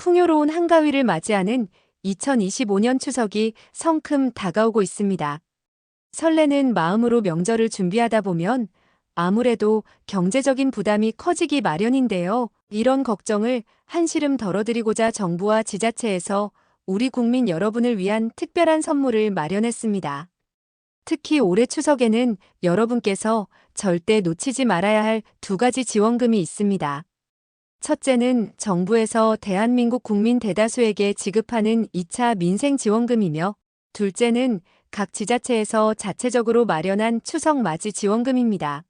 풍요로운 한가위를 맞이하는 2025년 추석이 성큼 다가오고 있습니다. 설레는 마음으로 명절을 준비하다 보면 아무래도 경제적인 부담이 커지기 마련인데요. 이런 걱정을 한시름 덜어드리고자 정부와 지자체에서 우리 국민 여러분을 위한 특별한 선물을 마련했습니다. 특히 올해 추석에는 여러분께서 절대 놓치지 말아야 할 두 가지 지원금이 있습니다. 첫째는 정부에서 대한민국 국민 대다수에게 지급하는 2차 민생지원금이며, 둘째는 각 지자체에서 자체적으로 마련한 추석 맞이 지원금입니다.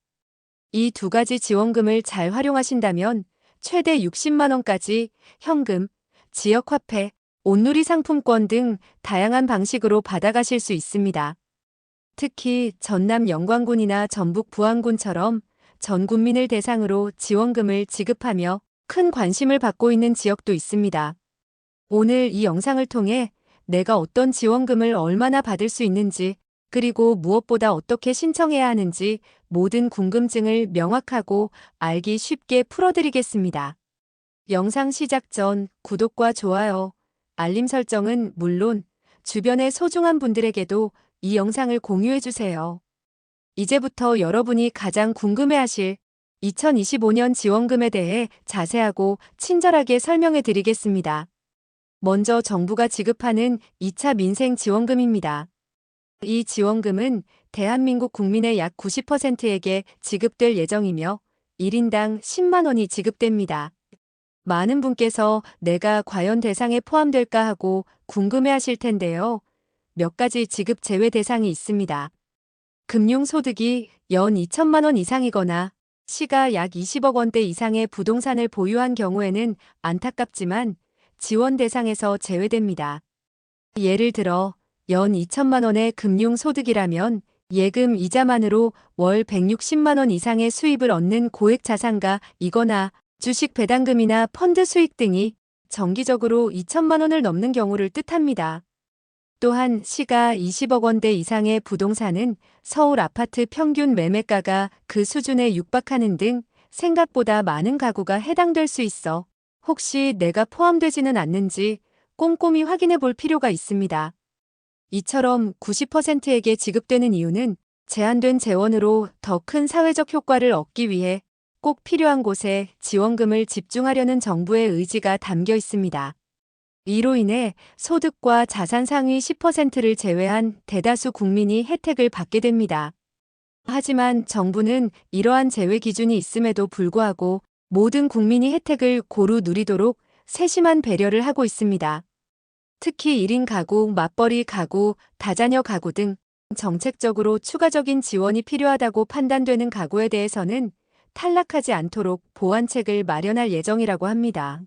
이 두 가지 지원금을 잘 활용하신다면 최대 60만 원까지 현금, 지역화폐, 온누리 상품권 등 다양한 방식으로 받아가실 수 있습니다. 특히 전남 영광군이나 전북 부안군처럼 전 국민을 대상으로 지원금을 지급하며 큰 관심을 받고 있는 지역도 있습니다. 오늘 이 영상을 통해 내가 어떤 지원금을 얼마나 받을 수 있는지, 그리고 무엇보다 어떻게 신청해야 하는지 모든 궁금증을 명확하고 알기 쉽게 풀어드리겠습니다. 영상 시작 전 구독과 좋아요, 알림 설정은 물론 주변의 소중한 분들에게도 이 영상을 공유해주세요. 이제부터 여러분이 가장 궁금해하실 2025년 지원금에 대해 자세하고 친절하게 설명해 드리겠습니다. 먼저 정부가 지급하는 2차 민생 지원금입니다. 이 지원금은 대한민국 국민의 약 90%에게 지급될 예정이며 1인당 10만 원이 지급됩니다. 많은 분께서 내가 과연 대상에 포함될까 하고 궁금해하실 텐데요. 몇 가지 지급 제외 대상이 있습니다. 금융소득이 연 2천만 원 이상이거나 시가 약 20억 원대 이상의 부동산을 보유한 경우에는 안타깝지만 지원 대상에서 제외됩니다. 예를 들어 연 2천만 원의 금융소득이라면 예금 이자만으로 월 160만 원 이상의 수입을 얻는 고액 자산가이거나 주식 배당금이나 펀드 수익 등이 정기적으로 2천만 원을 넘는 경우를 뜻합니다. 또한 시가 20억 원대 이상의 부동산은 서울 아파트 평균 매매가가 그 수준에 육박하는 등 생각보다 많은 가구가 해당될 수 있어 혹시 내가 포함되지는 않는지 꼼꼼히 확인해 볼 필요가 있습니다. 이처럼 90%에게 지급되는 이유는 제한된 재원으로 더 큰 사회적 효과를 얻기 위해 꼭 필요한 곳에 지원금을 집중하려는 정부의 의지가 담겨 있습니다. 이로 인해 소득과 자산 상위 10%를 제외한 대다수 국민이 혜택을 받게 됩니다. 하지만 정부는 이러한 제외 기준이 있음에도 불구하고 모든 국민이 혜택을 고루 누리도록 세심한 배려를 하고 있습니다. 특히 1인 가구, 맞벌이 가구, 다자녀 가구 등 정책적으로 추가적인 지원이 필요하다고 판단되는 가구에 대해서는 탈락하지 않도록 보완책을 마련할 예정이라고 합니다.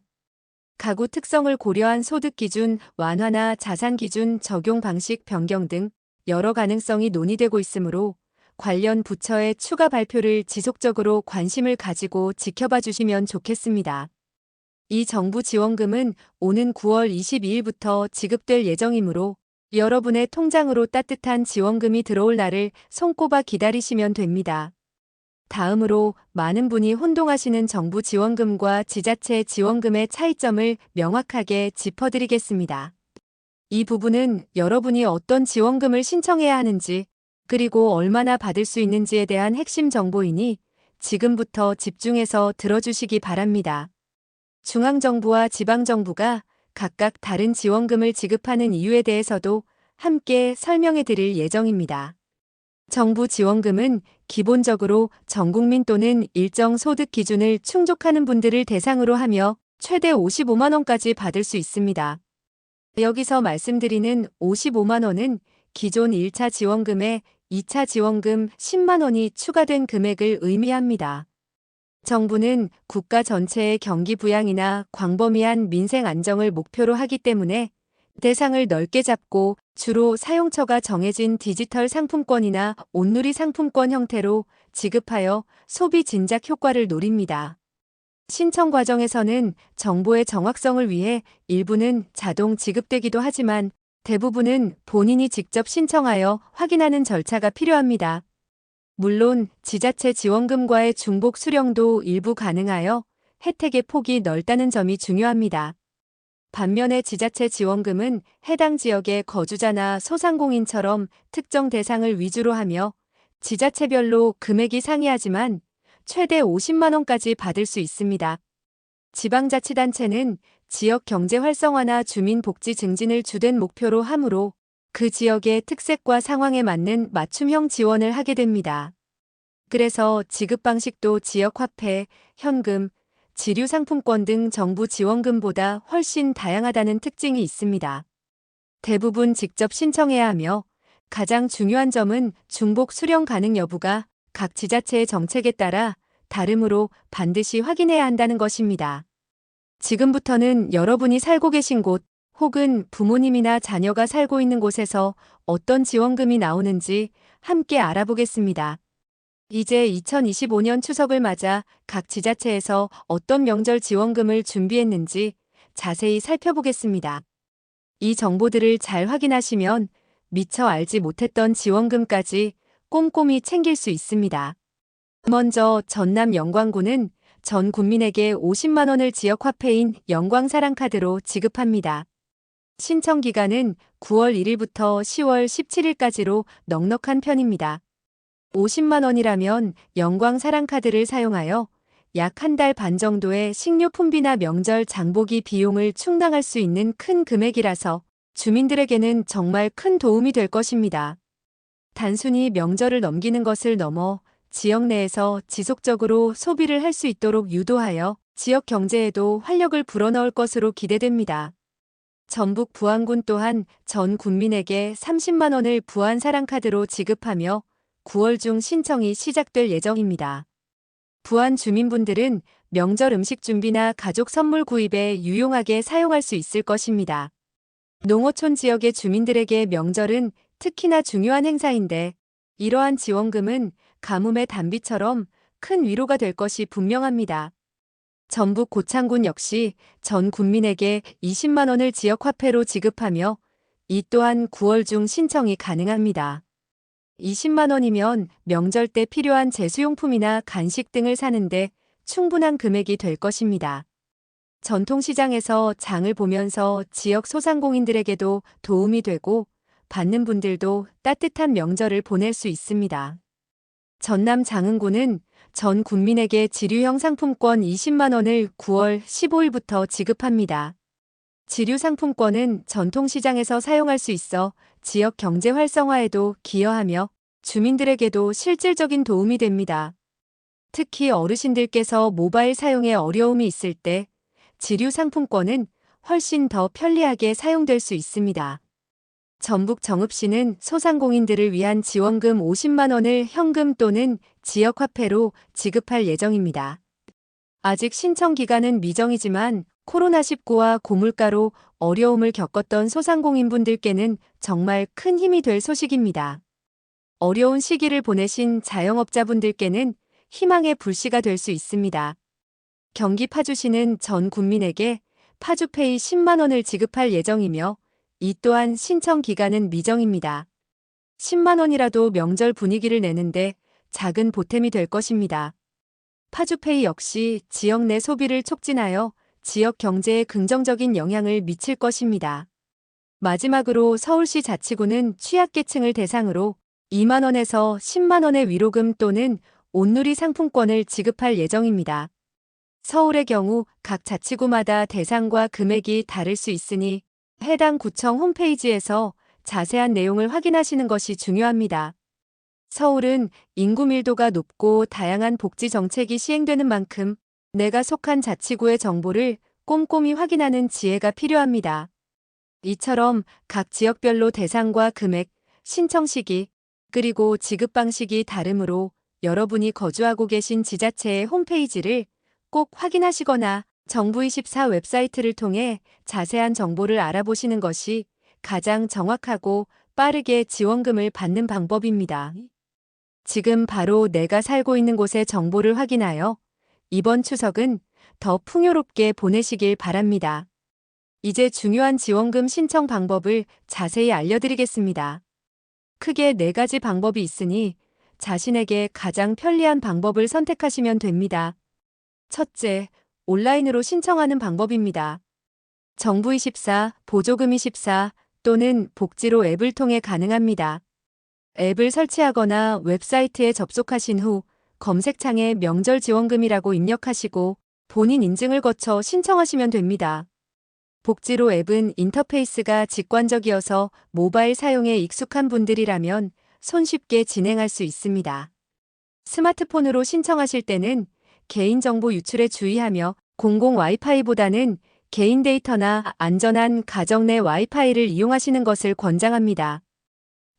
가구 특성을 고려한 소득 기준 완화나 자산 기준 적용 방식 변경 등 여러 가능성이 논의되고 있으므로 관련 부처의 추가 발표를 지속적으로 관심을 가지고 지켜봐 주시면 좋겠습니다. 이 정부 지원금은 오는 9월 22일부터 지급될 예정이므로 여러분의 통장으로 따뜻한 지원금이 들어올 날을 손꼽아 기다리시면 됩니다. 다음으로 많은 분이 혼동하시는 정부 지원금과 지자체 지원금의 차이점을 명확하게 짚어드리겠습니다. 이 부분은 여러분이 어떤 지원금을 신청해야 하는지, 그리고 얼마나 받을 수 있는지에 대한 핵심 정보이니 지금부터 집중해서 들어주시기 바랍니다. 중앙정부와 지방정부가 각각 다른 지원금을 지급하는 이유에 대해서도 함께 설명해 드릴 예정입니다. 정부 지원금은 기본적으로 전국민 또는 일정 소득 기준을 충족하는 분들을 대상으로 하며 최대 55만 원까지 받을 수 있습니다. 여기서 말씀드리는 55만 원은 기존 1차 지원금에 2차 지원금 10만 원이 추가된 금액을 의미합니다. 정부는 국가 전체의 경기 부양이나 광범위한 민생 안정을 목표로 하기 때문에 대상을 넓게 잡고 주로 사용처가 정해진 디지털 상품권이나 온누리 상품권 형태로 지급하여 소비 진작 효과를 노립니다. 신청 과정에서는 정보의 정확성을 위해 일부는 자동 지급되기도 하지만 대부분은 본인이 직접 신청하여 확인하는 절차가 필요합니다. 물론 지자체 지원금과의 중복 수령도 일부 가능하여 혜택의 폭이 넓다는 점이 중요합니다. 반면에 지자체 지원금은 해당 지역의 거주자나 소상공인처럼 특정 대상을 위주로 하며 지자체별로 금액이 상이하지만 최대 50만 원까지 받을 수 있습니다. 지방자치단체는 지역 경제 활성화나 주민 복지 증진을 주된 목표로 하므로 그 지역의 특색과 상황에 맞는 맞춤형 지원을 하게 됩니다. 그래서 지급 방식도 지역화폐, 현금, 지류상품권 등 정부 지원금보다 훨씬 다양하다는 특징이 있습니다. 대부분 직접 신청해야 하며 가장 중요한 점은 중복 수령 가능 여부가 각 지자체의 정책에 따라 다르므로 반드시 확인해야 한다는 것입니다. 지금부터는 여러분이 살고 계신 곳 혹은 부모님이나 자녀가 살고 있는 곳에서 어떤 지원금이 나오는지 함께 알아보겠습니다. 이제 2025년 추석을 맞아 각 지자체에서 어떤 명절 지원금을 준비했는지 자세히 살펴보겠습니다. 이 정보들을 잘 확인하시면 미처 알지 못했던 지원금까지 꼼꼼히 챙길 수 있습니다. 먼저 전남 영광군은 전 국민에게 50만 원을 지역화폐인 영광사랑카드로 지급합니다. 신청 기간은 9월 1일부터 10월 17일까지로 넉넉한 편입니다. 50만 원이라면 영광사랑카드를 사용하여 약 한 달 반 정도의 식료품비나 명절 장보기 비용을 충당할 수 있는 큰 금액이라서 주민들에게는 정말 큰 도움이 될 것입니다. 단순히 명절을 넘기는 것을 넘어 지역 내에서 지속적으로 소비를 할 수 있도록 유도하여 지역 경제에도 활력을 불어넣을 것으로 기대됩니다. 전북 부안군 또한 전 국민에게 30만 원을 부안사랑카드로 지급하며 9월 중 신청이 시작될 예정입니다. 부안 주민분들은 명절 음식 준비나 가족 선물 구입에 유용하게 사용할 수 있을 것입니다. 농어촌 지역의 주민들에게 명절은 특히나 중요한 행사인데 이러한 지원금은 가뭄의 단비처럼 큰 위로가 될 것이 분명합니다. 전북 고창군 역시 전 국민에게 20만 원을 지역화폐로 지급하며 이 또한 9월 중 신청이 가능합니다. 20만 원이면 명절 때 필요한 제수용품이나 간식 등을 사는데 충분한 금액이 될 것입니다. 전통시장에서 장을 보면서 지역 소상공인들에게도 도움이 되고 받는 분들도 따뜻한 명절을 보낼 수 있습니다. 전남 장흥군은 전 국민에게 지류형 상품권 20만 원을 9월 15일부터 지급합니다. 지류상품권은 전통시장에서 사용할 수 있어 지역 경제 활성화에도 기여하며 주민들에게도 실질적인 도움이 됩니다. 특히 어르신들께서 모바일 사용에 어려움이 있을 때 지류상품권은 훨씬 더 편리하게 사용될 수 있습니다. 전북 정읍시는 소상공인들을 위한 지원금 50만 원을 현금 또는 지역화폐로 지급할 예정입니다. 아직 신청 기간은 미정이지만 코로나19와 고물가로 어려움을 겪었던 소상공인분들께는 정말 큰 힘이 될 소식입니다. 어려운 시기를 보내신 자영업자분들께는 희망의 불씨가 될 수 있습니다. 경기 파주시는 전 국민에게 파주페이 10만 원을 지급할 예정이며 이 또한 신청 기간은 미정입니다. 10만 원이라도 명절 분위기를 내는데 작은 보탬이 될 것입니다. 파주페이 역시 지역 내 소비를 촉진하여 지역 경제에 긍정적인 영향을 미칠 것입니다. 마지막으로 서울시 자치구는 취약계층을 대상으로 2만 원에서 10만 원의 위로금 또는 온누리 상품권을 지급할 예정입니다. 서울의 경우 각 자치구마다 대상과 금액이 다를 수 있으니 해당 구청 홈페이지에서 자세한 내용을 확인하시는 것이 중요합니다. 서울은 인구 밀도가 높고 다양한 복지 정책이 시행되는 만큼 내가 속한 자치구의 정보를 꼼꼼히 확인하는 지혜가 필요합니다. 이처럼 각 지역별로 대상과 금액, 신청 시기, 그리고 지급 방식이 다르므로 여러분이 거주하고 계신 지자체의 홈페이지를 꼭 확인하시거나 정부24 웹사이트를 통해 자세한 정보를 알아보시는 것이 가장 정확하고 빠르게 지원금을 받는 방법입니다. 지금 바로 내가 살고 있는 곳의 정보를 확인하여 이번 추석은 더 풍요롭게 보내시길 바랍니다. 이제 중요한 지원금 신청 방법을 자세히 알려드리겠습니다. 크게 4가지 방법이 있으니 자신에게 가장 편리한 방법을 선택하시면 됩니다. 첫째, 온라인으로 신청하는 방법입니다. 정부24, 보조금24 또는 복지로 앱을 통해 가능합니다. 앱을 설치하거나 웹사이트에 접속하신 후 검색창에 명절 지원금이라고 입력하시고 본인 인증을 거쳐 신청하시면 됩니다. 복지로 앱은 인터페이스가 직관적이어서 모바일 사용에 익숙한 분들이라면 손쉽게 진행할 수 있습니다. 스마트폰으로 신청하실 때는 개인정보 유출에 주의하며 공공 와이파이보다는 개인 데이터나 안전한 가정 내 와이파이를 이용하시는 것을 권장합니다.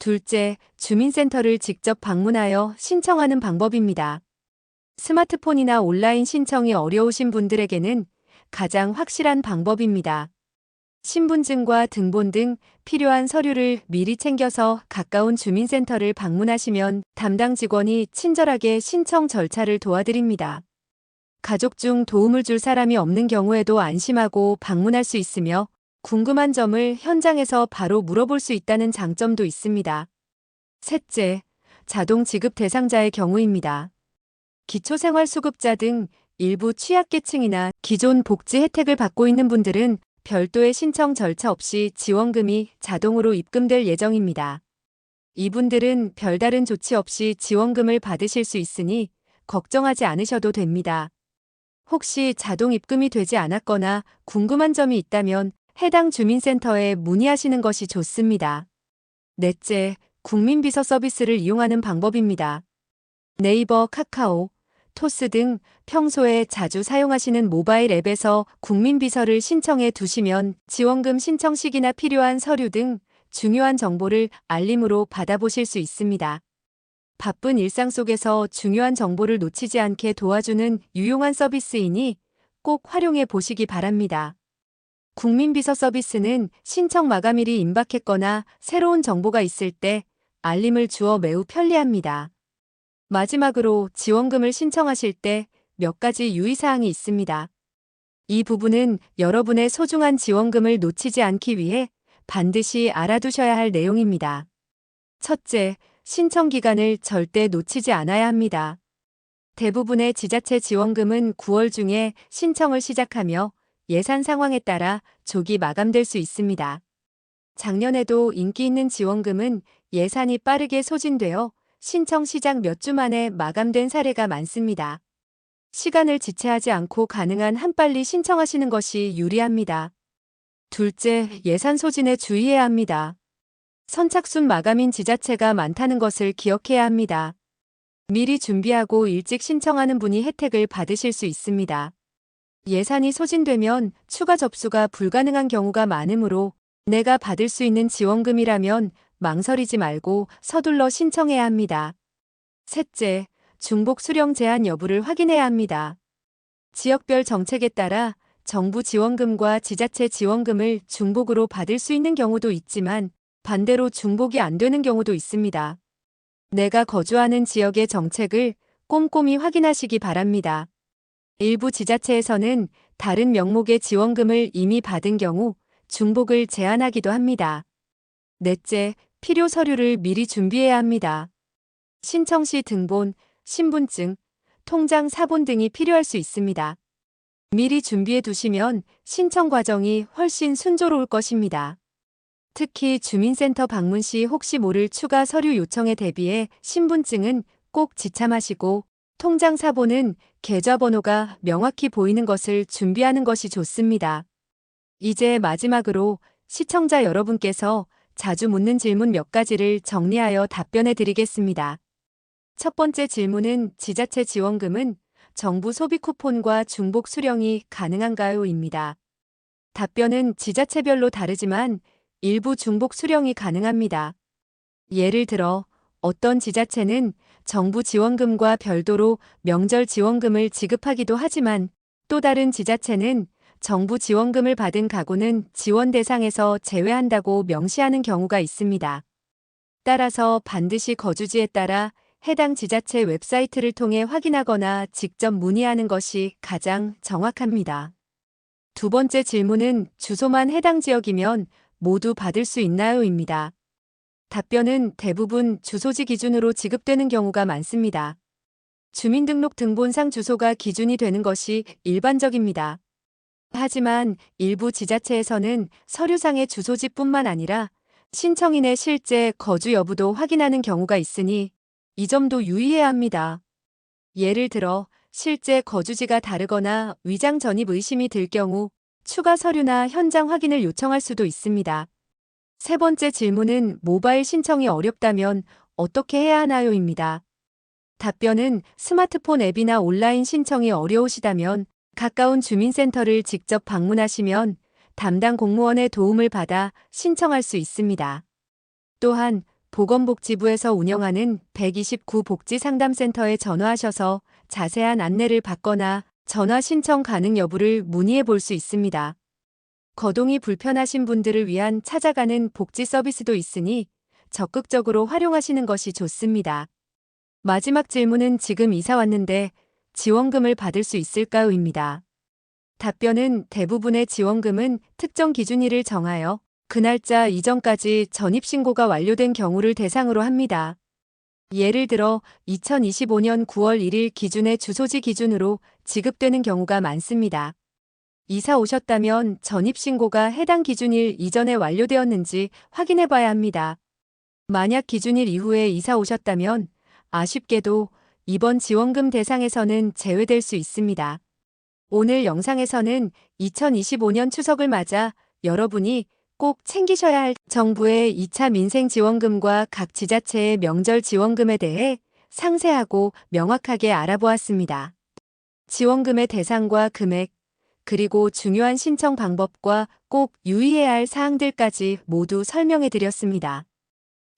둘째, 주민센터를 직접 방문하여 신청하는 방법입니다. 스마트폰이나 온라인 신청이 어려우신 분들에게는 가장 확실한 방법입니다. 신분증과 등본 등 필요한 서류를 미리 챙겨서 가까운 주민센터를 방문하시면 담당 직원이 친절하게 신청 절차를 도와드립니다. 가족 중 도움을 줄 사람이 없는 경우에도 안심하고 방문할 수 있으며 궁금한 점을 현장에서 바로 물어볼 수 있다는 장점도 있습니다. 셋째, 자동 지급 대상자의 경우입니다. 기초생활수급자 등 일부 취약계층이나 기존 복지 혜택을 받고 있는 분들은 별도의 신청 절차 없이 지원금이 자동으로 입금될 예정입니다. 이분들은 별다른 조치 없이 지원금을 받으실 수 있으니 걱정하지 않으셔도 됩니다. 혹시 자동 입금이 되지 않았거나 궁금한 점이 있다면 해당 주민센터에 문의하시는 것이 좋습니다. 넷째, 국민비서 서비스를 이용하는 방법입니다. 네이버, 카카오, 토스 등 평소에 자주 사용하시는 모바일 앱에서 국민비서를 신청해 두시면 지원금 신청 시기나 필요한 서류 등 중요한 정보를 알림으로 받아보실 수 있습니다. 바쁜 일상 속에서 중요한 정보를 놓치지 않게 도와주는 유용한 서비스이니 꼭 활용해 보시기 바랍니다. 국민비서 서비스는 신청 마감일이 임박했거나 새로운 정보가 있을 때 알림을 주어 매우 편리합니다. 마지막으로 지원금을 신청하실 때 몇 가지 유의사항이 있습니다. 이 부분은 여러분의 소중한 지원금을 놓치지 않기 위해 반드시 알아두셔야 할 내용입니다. 첫째, 신청 기간을 절대 놓치지 않아야 합니다. 대부분의 지자체 지원금은 9월 중에 신청을 시작하며 예산 상황에 따라 조기 마감될 수 있습니다. 작년에도 인기 있는 지원금은 예산이 빠르게 소진되어 신청 시작 몇 주 만에 마감된 사례가 많습니다. 시간을 지체하지 않고 가능한 한 빨리 신청하시는 것이 유리합니다. 둘째, 예산 소진에 주의해야 합니다. 선착순 마감인 지자체가 많다는 것을 기억해야 합니다. 미리 준비하고 일찍 신청하는 분이 혜택을 받으실 수 있습니다. 예산이 소진되면 추가 접수가 불가능한 경우가 많으므로 내가 받을 수 있는 지원금이라면 망설이지 말고 서둘러 신청해야 합니다. 셋째, 중복 수령 제한 여부를 확인해야 합니다. 지역별 정책에 따라 정부 지원금과 지자체 지원금을 중복으로 받을 수 있는 경우도 있지만 반대로 중복이 안 되는 경우도 있습니다. 내가 거주하는 지역의 정책을 꼼꼼히 확인하시기 바랍니다. 일부 지자체에서는 다른 명목의 지원금을 이미 받은 경우 중복을 제한하기도 합니다. 넷째, 필요 서류를 미리 준비해야 합니다. 신청 시 등본, 신분증, 통장 사본 등이 필요할 수 있습니다. 미리 준비해 두시면 신청 과정이 훨씬 순조로울 것입니다. 특히 주민센터 방문 시 혹시 모를 추가 서류 요청에 대비해 신분증은 꼭 지참하시고 통장 사본은 계좌번호가 명확히 보이는 것을 준비하는 것이 좋습니다. 이제 마지막으로 시청자 여러분께서 자주 묻는 질문 몇 가지를 정리하여 답변해 드리겠습니다. 첫 번째 질문은 지자체 지원금은 정부 소비 쿠폰과 중복 수령이 가능한가요? 입니다. 답변은 지자체별로 다르지만 일부 중복 수령이 가능합니다. 예를 들어 어떤 지자체는 정부 지원금과 별도로 명절 지원금을 지급하기도 하지만 또 다른 지자체는 정부 지원금을 받은 가구는 지원 대상에서 제외한다고 명시하는 경우가 있습니다. 따라서 반드시 거주지에 따라 해당 지자체 웹사이트를 통해 확인하거나 직접 문의하는 것이 가장 정확합니다. 두 번째 질문은 주소만 해당 지역이면 모두 받을 수 있나요? 입니다. 답변은 대부분 주소지 기준으로 지급되는 경우가 많습니다. 주민등록 등본상 주소가 기준이 되는 것이 일반적입니다. 하지만 일부 지자체에서는 서류상의 주소지뿐만 아니라 신청인의 실제 거주 여부도 확인하는 경우가 있으니 이 점도 유의해야 합니다. 예를 들어 실제 거주지가 다르거나 위장 전입 의심이 들 경우 추가 서류나 현장 확인을 요청할 수도 있습니다. 세 번째 질문은 모바일 신청이 어렵다면 어떻게 해야 하나요?입니다. 답변은 스마트폰 앱이나 온라인 신청이 어려우시다면 가까운 주민센터를 직접 방문하시면 담당 공무원의 도움을 받아 신청할 수 있습니다. 또한 보건복지부에서 운영하는 129 복지상담센터에 전화하셔서 자세한 안내를 받거나 전화 신청 가능 여부를 문의해 볼 수 있습니다. 거동이 불편하신 분들을 위한 찾아가는 복지 서비스도 있으니 적극적으로 활용하시는 것이 좋습니다. 마지막 질문은 지금 이사 왔는데 지원금을 받을 수 있을까요?입니다. 답변은 대부분의 지원금은 특정 기준일을 정하여 그 날짜 이전까지 전입신고가 완료된 경우를 대상으로 합니다. 예를 들어 2025년 9월 1일 기준의 주소지 기준으로 지급되는 경우가 많습니다. 이사 오셨다면 전입신고가 해당 기준일 이전에 완료되었는지 확인해 봐야 합니다. 만약 기준일 이후에 이사 오셨다면 아쉽게도 이번 지원금 대상에서는 제외될 수 있습니다. 오늘 영상에서는 2025년 추석을 맞아 여러분이 꼭 챙기셔야 할 정부의 2차 민생지원금과 각 지자체의 명절 지원금에 대해 상세하고 명확하게 알아보았습니다. 지원금의 대상과 금액, 그리고 중요한 신청 방법과 꼭 유의해야 할 사항들까지 모두 설명해 드렸습니다.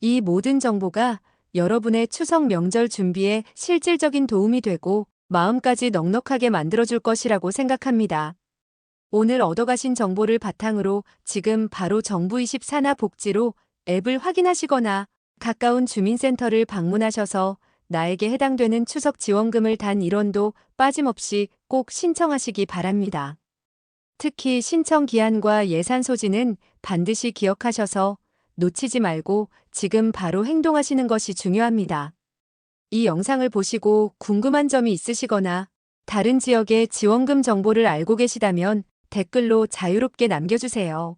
이 모든 정보가 여러분의 추석 명절 준비에 실질적인 도움이 되고 마음까지 넉넉하게 만들어줄 것이라고 생각합니다. 오늘 얻어가신 정보를 바탕으로 지금 바로 정부24나 복지로 앱을 확인하시거나 가까운 주민센터를 방문하셔서 나에게 해당되는 추석 지원금을 단 1원도 빠짐없이 꼭 신청하시기 바랍니다. 특히 신청 기한과 예산 소지는 반드시 기억하셔서 놓치지 말고 지금 바로 행동하시는 것이 중요합니다. 이 영상을 보시고 궁금한 점이 있으시거나 다른 지역의 지원금 정보를 알고 계시다면 댓글로 자유롭게 남겨주세요.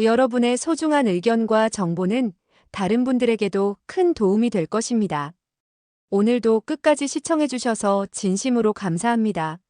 여러분의 소중한 의견과 정보는 다른 분들에게도 큰 도움이 될 것입니다. 오늘도 끝까지 시청해주셔서 진심으로 감사합니다.